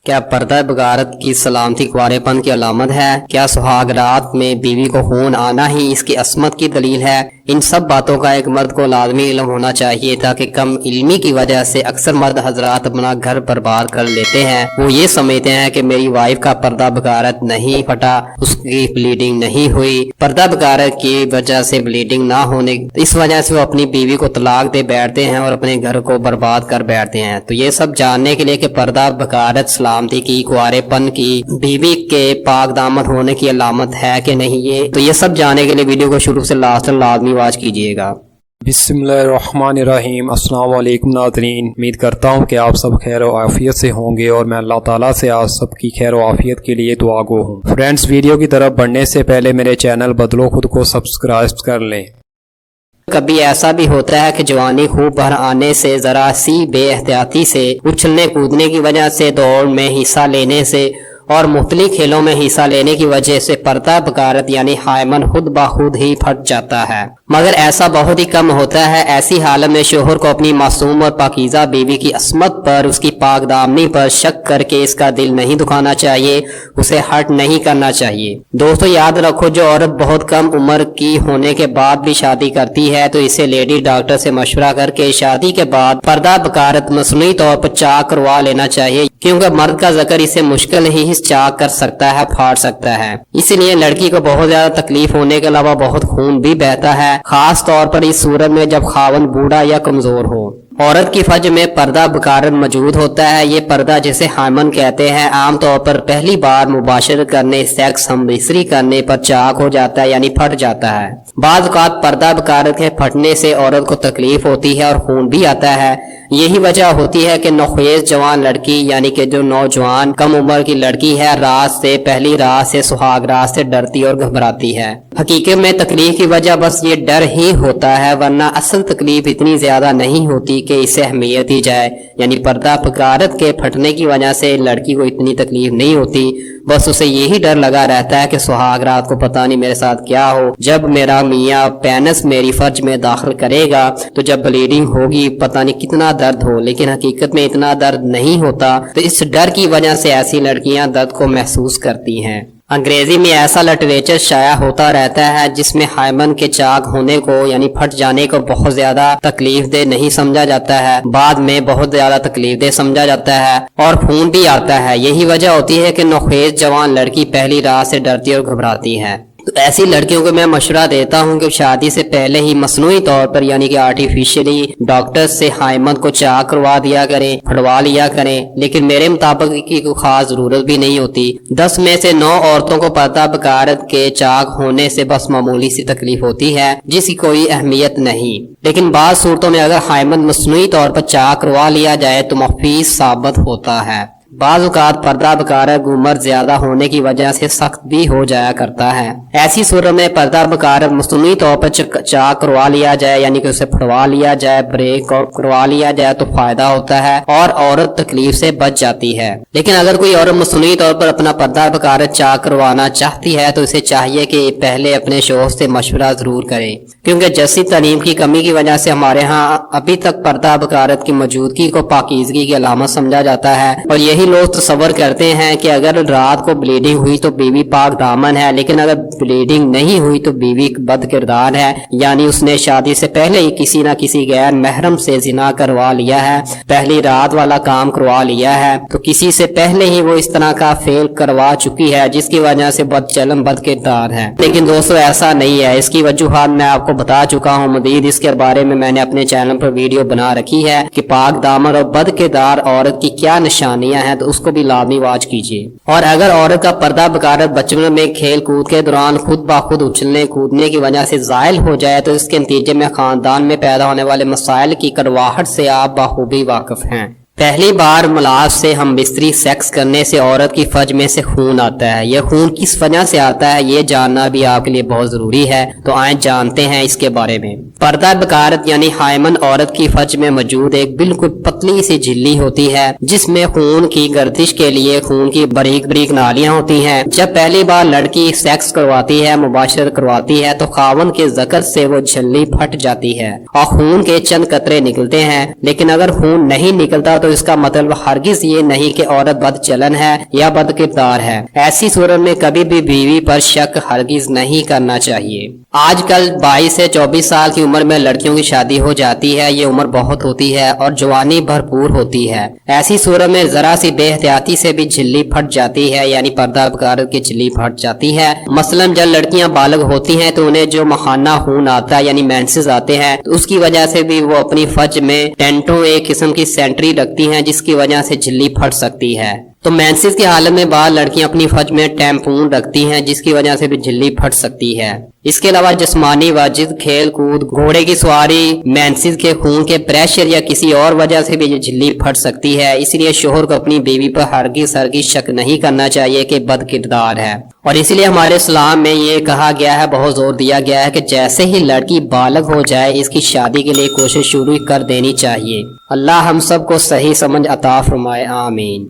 क्या पर्दा बगारत की सलामती कुंवारेपन की अलामत है? क्या सुहाग रात में बीवी को खून आना ही इसकी असमत की दलील है? इन सब बातों का एक मर्द को लाजमी इल्म होना चाहिए, ताकि कम इल्मी की वजह से अक्सर मर्द हजरात अपना घर बर्बाद कर लेते हैं। वो ये समझते हैं कि मेरी वाइफ का पर्दा बगारत नहीं फटा, उसकी ब्लीडिंग नहीं हुई। पर्दा बगारत की वजह से ब्लीडिंग ना होने इस वजह से वो अपनी बीवी को तलाक दे बैठते हैं और अपने घर को बर्बाद कर बैठते हैं। तो ये सब जानने के लिए कि पर्दा बगारत सलामती की, कुंवारेपन की, बीवी के पाक दामद होने की अलामत है कि नहीं, ये सब जानने के लिए वीडियो को शुरू से लास्ट तक लाजमी वॉच कीजिएगा। बिस्मिल्लाहिर्रहमानिर्रहीम। अस्सलाम वालेकुम नाज़रीन, उम्मीद करता हूँ कि आप सब खैर व आफियत से होंगे और मैं अल्लाह ताला से आप सबकी खैर व आफियत के लिए दुआ गो हूँ। फ्रेंड्स, वीडियो की तरफ बढ़ने से पहले मेरे चैनल बदलो खुद को सब्सक्राइब कर लें। कभी ऐसा भी होता है कि जवानी खूब भर आने से, जरा सी बेएहतियाती से, उछलने कूदने की वजह से, दौड़ में हिस्सा लेने से और मुख्तलिफ खेलों में हिस्सा लेने की वजह से पर्दा बगारत यानी हायमन खुद बाखुद ही फट जाता है। मगर ऐसा बहुत ही कम होता है। ऐसी हालत में शोहर को अपनी मासूम और पाकीज़ा बीवी की असमत पर, उसकी पाकदामनी पर शक करके इसका दिल नहीं दुखाना चाहिए, उसे हर्ट नहीं करना चाहिए। दोस्तों, याद रखो, जो औरत बहुत कम उम्र की होने के बाद भी शादी करती है तो इसे लेडी डॉक्टर से मशवरा करके शादी के बाद पर्दा बगारत मसनूई तौर पर चाक करवा लेना चाहिए, क्योंकि मर्द का ज़कर इसे मुश्किल ही चाक कर सकता है, फाड़ सकता है। इसलिए लड़की को बहुत ज्यादा तकलीफ होने के अलावा बहुत खून भी बहता है, खास तौर पर इस सूरत में जब खावन बूढ़ा या कमजोर हो। औरत की फज में पर्दा बगारत मौजूद होता है। ये पर्दा, जिसे हायमन कहते हैं, आमतौर पर पहली बार मुबाशरत करने, सेक्स हमबिस्तरी करने पर चाक हो जाता है यानी फट जाता है। बाज़ औक़ात पर्दा बगारत के फटने से औरत को तकलीफ होती है और खून भी आता है। यही वजह होती है कि नौखेज जवान लड़की यानी कि जो नौजवान कम उम्र की लड़की है, पहली रात से, सुहाग रात से डरती और घबराती है। हकीकत में तकलीफ की वजह बस ये डर ही होता है, वरना असल तकलीफ इतनी ज्यादा नहीं होती कि इसे अहमियत दी जाए। यानी पर्दा बगारत के फटने की वजह से लड़की को इतनी तकलीफ नहीं होती, बस उसे यही डर लगा रहता है कि सुहाग रात को पता नहीं मेरे साथ क्या हो, जब मेरा मियाँ पेनिस मेरी फर्ज में दाखिल करेगा तो जब ब्लीडिंग होगी पता नहीं कितना दर्द हो। लेकिन हकीकत में इतना दर्द नहीं होता। तो इस डर की वजह से ऐसी लड़कियां दर्द को महसूस करती हैं। अंग्रेजी में ऐसा लिटरेचर शाया होता रहता है जिसमें हायमन के चाक होने को यानी फट जाने को बहुत ज्यादा तकलीफ दे नहीं समझा जाता है, बाद में बहुत ज्यादा तकलीफ दे समझा जाता है और खून भी आता है। यही वजह होती है कि नौखेज जवान लड़की पहली रात से डरती और घबराती है। तो ऐसी लड़कियों को मैं मशवरा देता हूं कि शादी से पहले ही मसनूई तौर पर यानी कि आर्टिफिशियली डॉक्टर से हायमन को चाक करवा दिया करें, फटवा लिया करें। लेकिन मेरे मुताबिक की कोई खास जरूरत भी नहीं होती। 10 में से 9 औरतों को पर्दा बगारत के चाक होने से बस मामूली सी तकलीफ होती है, जिसकी कोई अहमियत नहीं। लेकिन बाज़ सूरतों में अगर हायमन मसनूई तौर पर चाक करवा लिया जाए तो मुफीद साबित होता है। बाज़ औक़ात पर्दा बगारत उम्र ज्यादा होने की वजह से सख्त भी हो जाया करता है। ऐसी सूरत में पर्दा बगारत मसनूई तौर पर चाक करवा लिया जाए यानी कि उसे फटवा लिया जाए, ब्रेक करवा लिया जाए तो फायदा होता है और औरत तकलीफ से बच जाती है। लेकिन अगर कोई औरत मसनूई तौर पर अपना पर्दा बगारत चाक करवाना चाहती है तो इसे चाहिए कि पहले अपने शौहर से मशवरा जरूर करे, क्योंकि जैसी तालीम की कमी की वजह से हमारे यहाँ अभी तक पर्दा बगारत की मौजूदगी को पाकीज़गी की अलामत समझा जाता है। और यही लोग तसव्वुर करते हैं कि अगर रात को ब्लीडिंग हुई तो बीवी पाक दामन है, लेकिन अगर ब्लीडिंग नहीं हुई तो बीवी बद किरदार है, यानी उसने शादी से पहले ही किसी न किसी गैर महरम से जिना करवा लिया है, पहली रात वाला काम करवा लिया है। तो किसी से पहले ही वो इस तरह का फेल करवा चुकी है, जिसकी वजह से बदचलन बद किरदार है। लेकिन दोस्तों, ऐसा नहीं है। इसकी वजूहात मैं आपको बता चुका हूँ। मजीद इसके बारे में मैंने अपने चैनल पर वीडियो बना रखी है कि पाक दामन और बद किरदार औरत की क्या निशानियां हैं, तो उसको भी लाजमी वॉच कीजिए। और अगर औरत का पर्दा बगारत बचपन में खेल कूद के दौरान खुद बाखुद उछलने कूदने की वजह से जायल हो जाए तो इसके नतीजे में खानदान में पैदा होने वाले मसाइल की करवाहट से आप बखूबी वाकिफ हैं। पहली बार मुलाज से हम बिस्तरी सेक्स करने से औरत की फज में से खून आता है। यह खून किस वजह से आता है ये जानना भी आपके लिए बहुत जरूरी है। तो आए जानते हैं इसके बारे में। पर्दा बगारत यानी हायमन औरत की फज में मौजूद एक बिल्कुल पतली सी झिल्ली होती है, जिसमें खून की गर्दिश के लिए खून की बारीक बारीक नालियां होती हैं। जब पहली बार लड़की सेक्स करवाती है, मुबाशरत करवाती है, तो खावन के ज़कर से वो झिल्ली फट जाती है और खून के चंद कतरे निकलते हैं। लेकिन अगर खून नहीं निकलता तो इसका मतलब हरगिज ये नहीं कि औरत बदचलन है या बद किरदार है। ऐसी सूरत में कभी भी बीवी पर शक हरगिज नहीं करना चाहिए। आजकल 22 से 24 साल की उम्र में लड़कियों की शादी हो जाती है। ये उम्र बहुत होती है और जवानी भरपूर होती है। ऐसी सूरत में जरा सी बेहतियाती से भी झिल्ली फट जाती है, यानी पर्दा कर के झिल्ली फट जाती है। मसलन जब लड़कियां बालग होती हैं तो उन्हें जो महाना खून आता है यानी मेंसेस आते हैं, तो उसकी वजह से भी वो अपनी फज में टेंटो एक किस्म की सेंट्री रखती हैं, जिसकी वजह से झिल्ली फट सकती है। तो मेंसेस की हालत में बाद लड़कियां अपनी फज में टैम्पून रखती हैं, जिसकी वजह से भी झिल्ली फट सकती है। इसके अलावा जिस्मानी वर्जिश, खेल कूद, घोड़े की सवारी, मेंसेस के खून के प्रेशर या किसी और वजह से भी झिल्ली फट सकती है। इसलिए शोहर को अपनी बीवी पर हरगिज शक नहीं करना चाहिए कि बद किरदार है। और इसलिए हमारे इस्लाम में ये कहा गया है, बहुत जोर दिया गया है कि जैसे ही लड़की बालग हो जाए इसकी शादी के लिए कोशिश शुरू कर देनी चाहिए। अल्लाह हम सबको सही समझ अता फरमाए, आमीन।